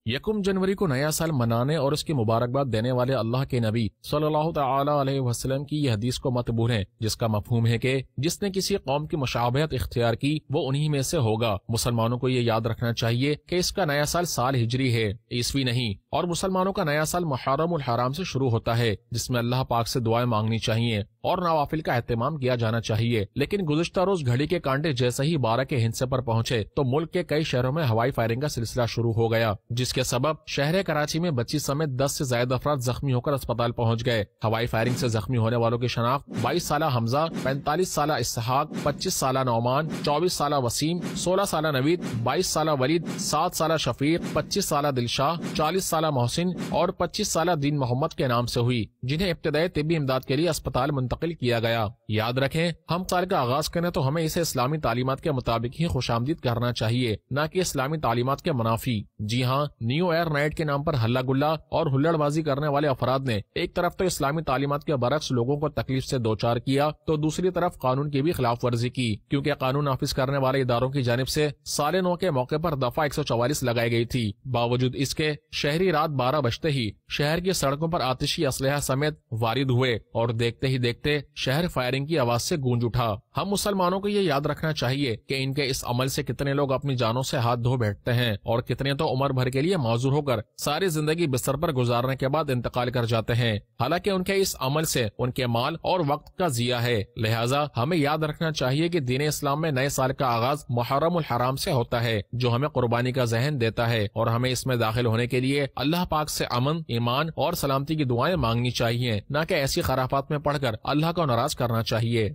یکم جنوری کو نیا سال منانے اور اس کی مبارکباد دینے والے اللہ کے نبی صلی اللہ تعالی علیہ وسلم کی یہ حدیث کو مت بھولیں، جس کا مفہوم ہے کہ جس نے کسی قوم کی مشابہت اختیار کی وہ انہی میں سے ہوگا۔ مسلمانوں کو یہ یاد رکھنا چاہیے کہ اس کا نیا سال ہجری ہے، عیسوی نہیں، اور مسلمانوں کا نیا سال محرم الحرام سے شروع ہوتا ہے، جس میں اللہ پاک سے دعائیں مانگنی چاہیے اور نوافل کا اہتمام کیا جانا چاہیے۔ لیکن گزشتہ روز گھڑی کے کانٹے جیسے ہی 12 کے ہندسے پر پہنچے تو ملک کے کئی شہروں میں ہوائی فائرنگ کا سلسلہ شروع ہو گیا، جس کے سبب شہر کراچی میں بچی سمیت 10 سے زائد افراد زخمی ہو کر اسپتال پہنچ گئے۔ ہوائی فائرنگ سے زخمی ہونے والوں کی شناخت 22 سالہ حمزہ، 45 سالہ اسحاق، 25 سالہ نعمان، 24 سالہ وسیم، 16 سالہ نوید، 22 سالہ ولید، 7 سالہ شفیق، 25 سالہ دلشاہ، 40 سالہ محسن اور 25 سالہ دین محمد کے نام سے ہوئی، جنہیں ابتدائی طبی امداد کے لیے اسپتال منتقل کیا گیا۔ یاد رکھیں، ہم سال کا آغاز کریں تو ہمیں اسے اسلامی تعلیمات کے مطابق ہی خوش آمدید کرنا چاہیے، نہ کہ اسلامی تعلیمات کے منافی۔ جی ہاں، نیو ایئر نائٹ کے نام پر ہلہ گلا اور ہلڑ بازی کرنے والے افراد نے ایک طرف تو اسلامی تعلیمات کے برعکس لوگوں کو تکلیف سے دوچار کیا تو دوسری طرف قانون کی بھی خلاف ورزی کی، کیونکہ قانون نافذ کرنے والے اداروں کی جانب سے سال نو کے موقع پر دفعہ 144 لگائی گئی تھی۔ باوجود اس کے شہری رات 12 بجتے ہی شہر کی سڑکوں پر آتشی اسلحہ سمیت وارد ہوئے اور دیکھتے ہی دیکھتے شہر فائرنگ کی آواز سے گونج اٹھا۔ ہم مسلمانوں کو یہ یاد رکھنا چاہیے کہ ان کے اس عمل سے کتنے لوگ اپنی جانوں سے ہاتھ دھو بیٹھتے ہیں اور کتنے تو عمر بھر کے لیے معذور ہو کر ساری زندگی بستر پر گزارنے کے بعد انتقال کر جاتے ہیں، حالانکہ ان کے اس عمل سے ان کے مال اور وقت کا ضیاع ہے۔ لہٰذا ہمیں یاد رکھنا چاہیے کہ دین اسلام میں نئے سال کا آغاز محرم الحرام سے ہوتا ہے، جو ہمیں قربانی کا ذہن دیتا ہے، اور ہمیں اس میں داخل ہونے کے لیے اللہ پاک سے امن، ایمان اور سلامتی کی دعائیں مانگنی چاہیے، نہ کہ ایسی خرافات میں پڑھ کر اللہ کو ناراض کرنا چاہیے۔